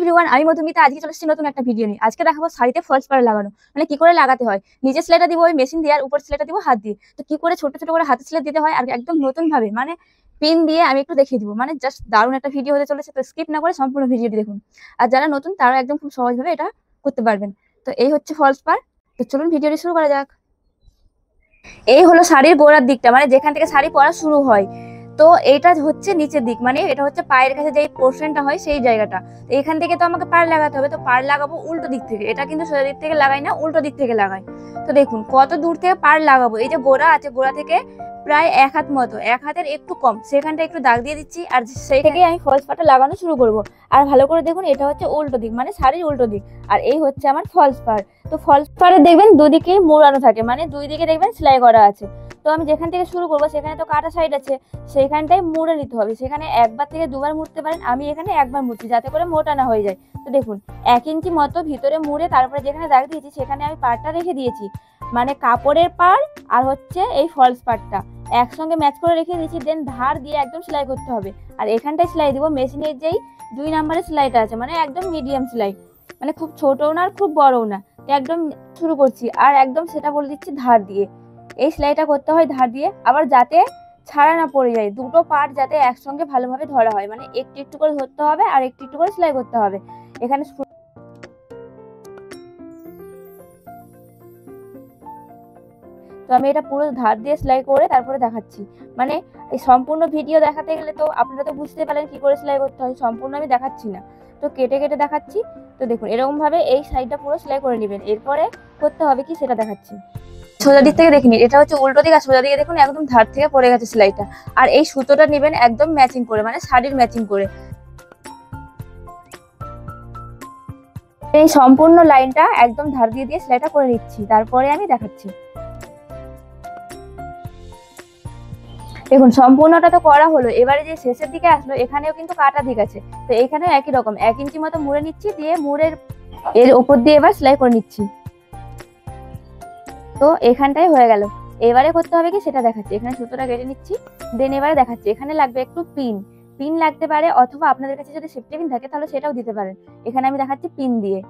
Everyone, আমি মধুমিতা। আজকে চলে এসেছি নতুন একটা ভিডিও নিয়ে। আজকে দেখাবো শাড়িতে ফলস পাড় লাগানো, মানে কি করে লাগাতে হয়। নিচে সেলাইটা দিব ওই মেশিন দিয়ে, আর উপর সেলাইটা দিব হাত দিয়ে। তো কি করে ছোট ছোট করে হাতে সেলাই দিতে হয় আর একদম নতুন ভাবে, মানে পিন দিয়ে আমি একটু দেখিয়ে দিব। মানে জাস্ট দারুণ একটা ভিডিও হতে চলেছে, তো স্কিপ না করে সম্পূর্ণ ভিডিওটি দেখুন। আর যারা নতুন তারা একদম খুব সহজ ভাবে এটা করতে পারবেন। তো এই হচ্ছে ফলস পাড়। তো চলুন ভিডিওটি শুরু করা যাক। এই হলো শাড়ির গোড়ার দিকটা, মানে যেখান থেকে শাড়ি পরা শুরু হয়। তো এটা হচ্ছে নিচের দিক, মানে এটা হচ্ছে পায়ের কাছে যে পোর্শনটা হয় সেই জায়গাটা। তো এখান থেকে তো আমাকে পাড় লাগাতে হবে, তো পাড় লাগাবো উল্টো দিক থেকে। এটা কিন্তু সোজা দিক থেকে লাগাই না, উল্টো দিক থেকে লাগাই। তো দেখুন কত দূর থেকে পাড় লাগাবো। এই যে গোড়া আছে, গোড়া থেকে প্রায় 1 হাত মতো, 1 হাতের একটু কম, সেখানটা একটু দাগ দিয়ে দিচ্ছি। আর সেই থেকে আমি ফলস পাড়টা লাগানো শুরু করব। আর ভালো করে দেখুন, এটা হচ্ছে উল্টো দিক, মানে শাড়ির উল্টো দিক। আর এই হচ্ছে আমার ফলস পাড়। তো ফলস পাড়ে দেখবেন দুদিকেই মোড়ানো থাকে, মানে দুই দিকে দেখবেন সেলাই করা আছে। তো আমি যেখান থেকে শুরু করবো সেখানে তো কাটা সাইড আছে, সেইখানটাই মুড়ে নিতে হবে। সেখানে 1বার থেকে 2বার মুড়তে পারেন, আমি এখানে 1বার মুড়ছি যাতে করে মোটা না হয়ে যায়। তো দেখুন 1 ইঞ্চি মতো ভিতরে মুড়ে তারপরে যেখানে দাগ দিয়েছি সেখানে আমি পাড়টা রেখে দিয়েছি, মানে কাপড়ের পাড় আর হচ্ছে এই ফলস পাড়টা একসঙ্গে ম্যাচ করে রেখে দিয়েছি। দেন ধার দিয়ে একদম সেলাই করতে হবে। আর এখানটায় সেলাই দিব মেশিনের যেই 2 নম্বরের সেলাইটা আছে, মানে একদম মিডিয়াম সেলাই, মানে খুব ছোটও না আর খুব বড়ও না, একদম শুরু করছি। আর একদম সেটা বলে দিচ্ছি ধার দিয়ে। এই সেলাইটা করতে হয় ধার দিয়ে, আবার যাতে ছাড়া না পড়ে যায়, দুটো পার্ট যাতে একসঙ্গে ভালোভাবে ধরা হয়, মানে একটু একটু করে ধরতে হবে আর একটু একটু করে সেলাই করতে হবে। এখানে তো আমি এটা পুরো ধার দিয়ে সেলাই করে তারপরে দেখাচ্ছি। মানে এই সম্পূর্ণ ভিডিও দেখাতে গেলে তো আপনারা তো বুঝতে পারেন কি করে সেলাই করতে হয়, সম্পূর্ণ আমি দেখাচ্ছি না, তো কেটে কেটে দেখাচ্ছি। তো দেখুন এরকম ভাবে এই সাইডটা পুরো সেলাই করে নেবেন, এরপরে করতে হবে কি সেটা দেখাচ্ছি। সোজা দিক থেকে দেখিনি, এটা হচ্ছে উল্টো দিক, আর সোজা দিকে দেখুন একদম ধার থেকে পড়ে গেছে সেলাইটা। আর এই সুতোটা নেবেন একদম ম্যাচিং করে, মানে শাড়ির ম্যাচিং করে। এই সম্পূর্ণ লাইনটা একদম ধার দিয়ে দিয়ে সেলাইটা করে নিচ্ছি, তারপরে আমি দেখাচ্ছি। দেখুন সম্পূর্ণটা তো করা হলো, এবারে যে শেষের দিকে আসলো এখানেও কিন্তু কাটা দিক আছে। তো এখানেও একই রকম 1 ইঞ্চি মতো মুড়ে নিচ্ছি, দিয়ে মুড়ের এর উপর দিয়ে এবার সেলাই করে নিচ্ছি। তো এখানটাই হয়ে গেল। এবারে করতে হবে কি সেটা দেখাচ্ছি। এখানে সুতোটা কেটে নিচ্ছি, দেন এবারে দেখাচ্ছি। এখানে লাগবে একটু পিন, পিন লাগতে পারে, অথবা আপনাদের কাছে যদি সেফটি পিন থাকে তাহলে সেটাও দিতে পারেন। এখানে আমি দেখাচ্ছি পিন দিয়ে।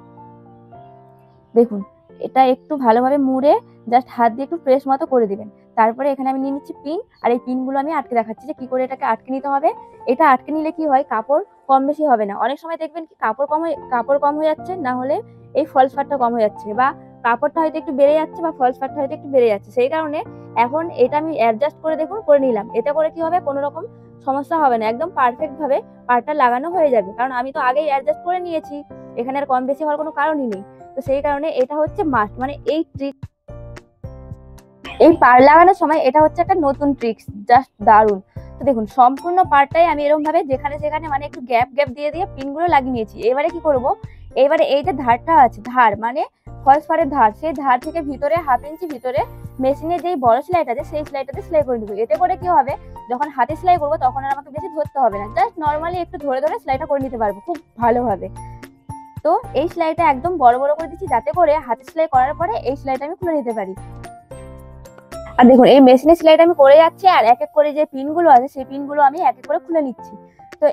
দেখুন এটা একটু ভালোভাবে মুড়ে জাস্ট হাত দিয়ে একটু প্রেস মতো করে দিবেন। তারপরে এখানে আমি নিয়ে নিচ্ছি পিন, আর এই পিনগুলো আমি আটকে দেখাচ্ছি যে কি করে এটাকে আটকে নিতে হবে। এটা আটকে নিলে কি হয়, কাপড় কম বেশি হবে না। অনেক সময় দেখবেন কি কাপড় কম হয়ে যাচ্ছে, না হলে এই ফলস পাড়টা কম হয়ে যাচ্ছে, বা কাপড়টা হয়তো একটু বেড়ে যাচ্ছে, বা ফলস পাড়টা হয়তো একটু বেড়ে যাচ্ছে। সেই কারণে এখন এটা আমি অ্যাডজাস্ট করে দেখুন করে নিলাম। এতে করে কি হবে, কোনো রকম সমস্যা হবে না, একদম পারফেক্ট ভাবে পাড়টা লাগানো হয়ে যাবে। কারণ আমি তো আগেই অ্যাডজাস্ট করে নিয়েছি, এখানে আর কম বেশি হওয়ার কোনো কারণই নেই। তো সেই কারণে এটা হচ্ছে মাস্ট, মানে এই পাড় লাগানোর সময় এটা হচ্ছে একটা নতুন ট্রিক্স, জাস্ট দারুণ। তো দেখুন সম্পূর্ণ পাড়টাই আমি এরকম ভাবে যেখানে সেখানে মানে একটু গ্যাপ গ্যাপ দিয়ে দিয়ে পিনগুলো লাগিয়ে নিয়েছি। এবারে কি করব, এবারে এই যে ধারটা আছে, ধার মানে ফলস পাড়ের ধার, সেই ধার থেকে ভিতরে 1/2 ইঞ্চি ভিতরে মেশিনে যেই বড় সেলাইটা আছে সেই সেলাইটাতে সেলাই করে দেবো। এতে করে কি হবে, যখন হাতে সেলাই করবো তখন আর আমাকে বেশি ধরতে হবে না, জাস্ট নর্মালি একটু ধরে ধরে সেলাইটা করে নিতে পারবো খুব ভালোভাবে। তো এই সেলাইটা একদম বড় বড় করে দিচ্ছি, যাতে করে হাতে সেলাই করার পরে এই সেলাইটা আমি খুলে নিতে পারি। আর দেখুন এই মেশিনের সেলাইটা আমি করে যাচ্ছি, আর এক এক করে যে পিনগুলো আছে সেই পিনগুলো আমি এক এক করে খুলে নিচ্ছি। তো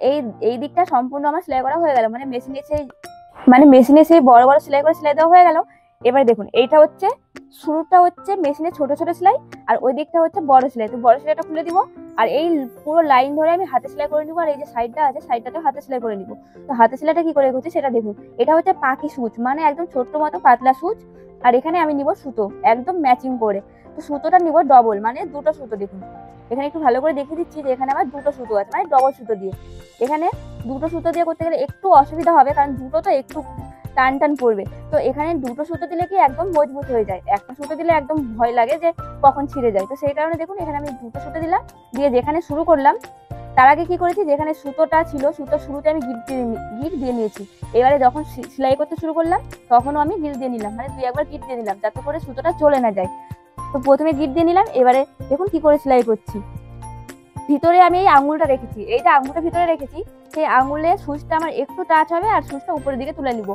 এই দিকটা সম্পূর্ণ আমার সেলাই করা হয়ে গেল, মানে মেশিনে সেই বড় বড় সেলাই করে সেলাই দেওয়া হয়ে গেল। এবার দেখুন এইটা হচ্ছে শুরুটা হচ্ছে মেশিনে ছোট ছোট সেলাই, আর ওই দিকটা হচ্ছে বড় সেলাই। তো বড় সেলাইটা খুলে দিব, আর এই পুরো লাইন ধরে আমি হাতে সেলাই করে নিবো। আর এই যে সাইডটা আছে সাইডটাতেও হাতে সেলাই করে নিবো। তো হাতে সেলাইটা কি করে করছি সেটা দেখুন। এটা হচ্ছে পাখি সুচ, মানে একদম ছোট্ট মতো পাতলা সুচ। আর এখানে আমি নিব সুতো একদম ম্যাচিং করে। তো সুতোটা নিব ডবল, মানে দুটো সুতো। দেখুন এখানে একটু ভালো করে দেখিয়ে দিচ্ছি যে এখানে আমার দুটো সুতো আছে, মানে ডবল সুতো দিয়ে। এখানে দুটো সুতো দিয়ে করতে গেলে একটু অসুবিধা হবে, কারণ দুটো তো একটু টান টান পড়বে। তো এখানে দুটো সুতো দিলে কি একদম মজবুত হয়ে যায়, একটা সুতো দিলে একদম ভয় লাগে যে কখন ছিঁড়ে যায়। তো সেই কারণে দেখুন এখানে আমি দুটো সুতো দিলাম, দিয়ে যেখানে শুরু করলাম তার আগে কি করেছি, যেখানে সুতোটা ছিল সুতোর শুরুতে আমি গিট দিয়ে নিয়েছি। এবারে যখন সেলাই করতে শুরু করলাম তখনও আমি গিট দিয়ে নিলাম, মানে 2 একবার গিট দিয়ে নিলাম যাতে করে সুতোটা চলে না যায়। তো প্রথমে গিট দিয়ে নিলাম, এবারে দেখুন কি করে সেলাই করছি। ভিতরে আমি এই আঙুলটা রেখেছি, এই যে আঙুলটা ভিতরে রেখেছি সেই আঙুলে সুচটা আমার একটু টাচ হবে, আর সুচটা উপরের দিকে তুলে নিব।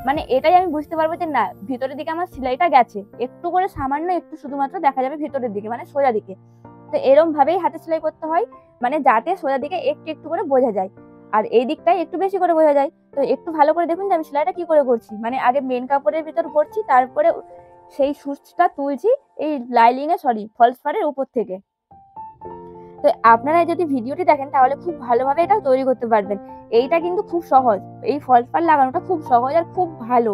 মানে এটাই আমি বুঝতে পারবো যে না ভিতরের দিকে আমার সেলাইটা গেছে, একটু করে সামান্য একটু শুধুমাত্র দেখা যাবে ভিতরের দিকে, মানে সোজা দিকে। তো এরকম ভাবেই হাতে সেলাই করতে হয়, মানে যাতে সোজা দিকে একটু একটু করে বোঝা যায়। আর এই দিকটাই একটু বেশি করে বোঝা যায়। তো একটু ভালো করে দেখুন যে আমি সেলাইটা কি করে করছি, মানে আগে মেন কাপড়ের ভিতর ভরছি, তারপরে সেই সুচটা তুলছি এই ফলস পাড়ের উপর থেকে। তো আপনারা যদি ভিডিওটি দেখেন তাহলে খুব ভালোভাবে এটা তৈরি করতে পারবেন। এইটা কিন্তু খুব সহজ, এই ফলস পাড় লাগানোটা খুব সহজ আর খুব ভালো।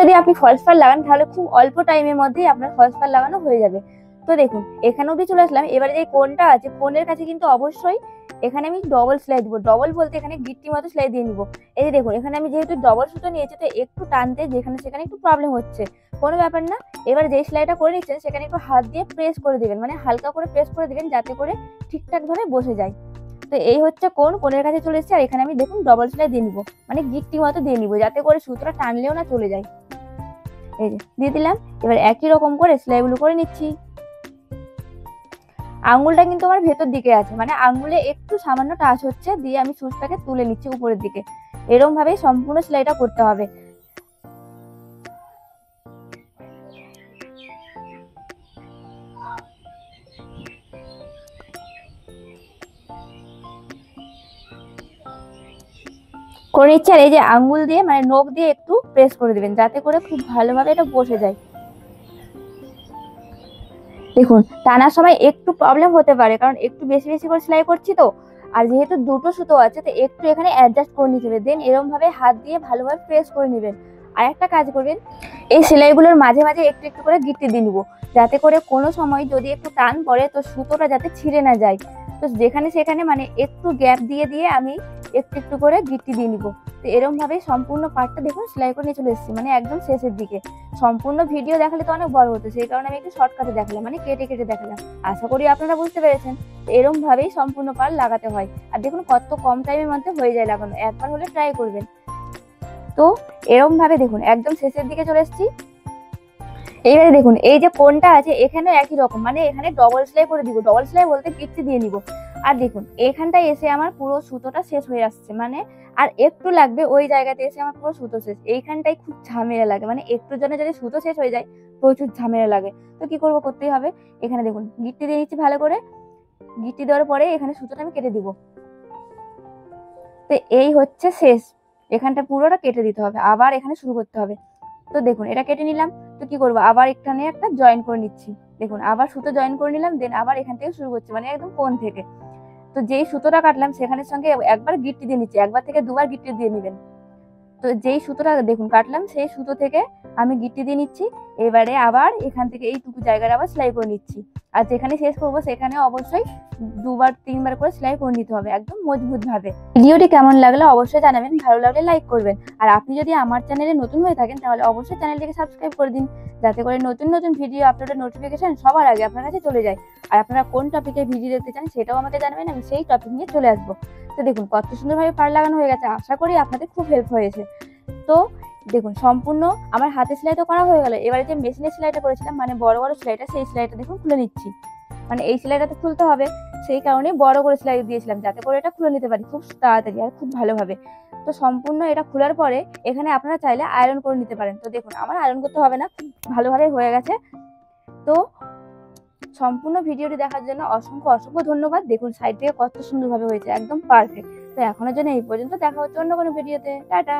যদি আপনি ফলস পাড় লাগান তাহলে খুব অল্প টাইমের মধ্যেই আপনার ফলস পাড় লাগানো হয়ে যাবে। তো দেখুন এখানে অবধি চলে আসলাম। এবারে যে কোণটা আছে, কোণের কাছে কিন্তু অবশ্যই এখানে আমি ডবল সেলাই দিব। ডবল বলতে এখানে গিট্টি মতো সেলাই দিয়ে নিব। এই যে দেখুন এখানে আমি যেহেতু ডবল সুতো নিয়েছি, তো একটু টানতে যেখানে সেখানে একটু প্রবলেম হচ্ছে, কোনো ব্যাপার না। এবার যে সেলাইটা করে নিচ্ছেন সেখানে একটু হাত দিয়ে প্রেস করে দিবেন, মানে হালকা করে প্রেস করে দিবেন যাতে করে ঠিকঠাক ভাবে বসে যায়। তো এই হচ্ছে কোণের কাছে চলে এসেছে। আর এখানে আমি দেখুন ডবল সেলাই দিয়ে নিব, মানে গিট্টি মতো দিয়ে নিব যাতে করে সুতোটা টানলেও না চলে যায়। এই যে দিয়ে দিলাম। এবার একই রকম করে সেলাইগুলো করে নিচ্ছি। আঙুলটা কিন্তু আমার ভেতর দিকে আছে, মানে আঙুলে একটু সামান্য টাচ হচ্ছে, দিয়ে আমি সুচটাকে তুলে নিচ্ছি উপরের দিকে। এরকম ভাবেই সম্পূর্ণ সেলাইটা করতে হবে। করে নিচ্ছি। আর এই যে আঙ্গুল দিয়ে মানে নখ দিয়ে একটু প্রেস করে দিবেন যাতে করে খুব ভালোভাবে এটা বসে যায়। দেখুন টানার সময় একটু প্রবলেম হতে পারে, কারণ একটু বেশি বেশি করে সেলাই করছি তো, আর যেহেতু দুটো সুতো আছে তো একটু এখানে অ্যাডজাস্ট করে নিতে হবে। দেন এরকম ভাবে হাত দিয়ে ভালোভাবে প্রেস করে নেবেন। আর একটা কাজ করবেন, এই সেলাইগুলোর মাঝে মাঝে একটু একটু করে গিট্টি দিয়ে নিব, যাতে করে কোনো সময় যদি একটু টান পড়ে তো সুতোটা যাতে ছিঁড়ে না যায়। তো যেখানে সেখানে মানে একটু গ্যাপ দিয়ে দিয়ে আমি একটু একটু করে গিট্টি দিয়ে নিব। তো এরকম ভাবে সম্পূর্ণ পার্টটা দেখুন সেলাই করে নিয়ে চলে এসেছি, মানে একদম শেষের দিকে। সম্পূর্ণ ভিডিও দেখালে তো অনেক বড় হতো, সেই কারণে আমি একটু শর্টকাটে দেখালাম, মানে কেটে কেটে দেখালাম। আশা করি আপনারা বুঝতে পেরেছেন। এরকম ভাবেই সম্পূর্ণ পার্ট লাগাতে হয়। আর দেখুন কত কম টাইমের মধ্যে হয়ে যায় লাগানো, একবার হলে ট্রাই করবেন। তো এরকম ভাবে দেখুন একদম শেষের দিকে চলে এসেছি। এইবারে দেখুন এই যে কোণটা আছে এখানে একই রকম, মানে এখানে ডবল সেলাই করে দিব। ডবল সেলাই বলতে গিট্টি দিয়ে নিব। আর দেখুন এখানটায় এসে আমার পুরো সুতোটা শেষ হয়ে আসছে, মানে আর একটু লাগবে ওই জায়গাতে এসে আমার পুরো সুতো শেষ। এইখানটাই খুব ঝামেলা লাগে, মানে একটু জন্য যদি সুতো শেষ হয়ে যায় প্রচুর ঝামেলা লাগে। তো কি করব, করতেই হবে। এখানে দেখুন গিট্টি দিয়ে নিচ্ছি ভালো করে। গিট্টি দেওয়ার পরে এখানে সুতোটা আমি কেটে দিব। তো এই হচ্ছে শেষ, এখানটা পুরোটা কেটে দিতে হবে, আবার এখানে শুরু করতে হবে। তো দেখুন এটা কেটে নিলাম। তো কি করবো, আবার এখানে একটা জয়েন করে নিচ্ছি। দেখুন আবার সুতো জয়েন করে নিলাম, দেন আবার এখান থেকে শুরু করছি, মানে একদম কোণ থেকে। তো যেই সুতোটা কাটলাম সেখানের সঙ্গে একবার গিট্টি দিয়ে নিচ্ছি, একবার থেকে দুবার গিট্টি দিয়ে নিবেন। তো যেই সুতোটা দেখুন কাটলাম সেই সুতো থেকে আমি গিট্টি দিয়ে নিচ্ছি। এবারে আবার এখান থেকে এইটুকু জায়গাটা আবার সেলাই করে নিচ্ছি। আর যেখানে শেষ করবো সেখানে অবশ্যই দুবার তিনবার করে সেলাই করে নিতে হবে একদম মজবুত ভাবে। ভিডিওটি কেমন লাগলো অবশ্যই জানাবেন, ভালো লাগলে লাইক করবেন। আর আপনি যদি আমার চ্যানেলে নতুন হয়ে থাকেন তাহলে অবশ্যই চ্যানেলটিকে সাবস্ক্রাইব করে দিন, যাতে করে নতুন নতুন ভিডিও আপলোডের নোটিফিকেশন সবার আগে আপনার কাছে চলে যায়। আর আপনারা কোন টপিকের ভিডিও দেখতে চান সেটাও আমাকে জানাবেন, আমি সেই টপিক নিয়ে চলে আসবো। তো দেখুন কত সুন্দরভাবে পাড় লাগানো হয়ে গেছে, আশা করি আপনাদের খুব হেল্প হয়েছে। তো দেখুন সম্পূর্ণ আমার হাতে সেলাই তো করা হয়ে গেল। এবারে যে মেশিনে সেলাইটা করেছিলাম মানে বড় বড় সেলাইটা, সেই সেলাইটা দেখুন খুলে নিচ্ছি। মানে এই সেলাইটা তো খুলতে হবে, সেই কারণে বড় করে সেলাই দিয়েছিলাম যাতে করে এটা খুলে নিতে পারি খুব তাড়াতাড়ি আর খুব ভালোভাবে। তো সম্পূর্ণ এটা খোলার পরে এখানে আপনারা চাইলে আয়রন করে নিতে পারেন। তো দেখুন আমার আয়রন করতে হবে না, খুব ভালোভাবে হয়ে গেছে। তো সম্পূর্ণ ভিডিওটি দেখার জন্য অসংখ্য অসংখ্য ধন্যবাদ। দেখুন সাইড থেকে কত সুন্দরভাবে হয়েছে, একদম পারফেক্ট। তো এখনের জন্য এই পর্যন্ত, দেখা হচ্ছে অন্য কোনো ভিডিওতে। টাটা।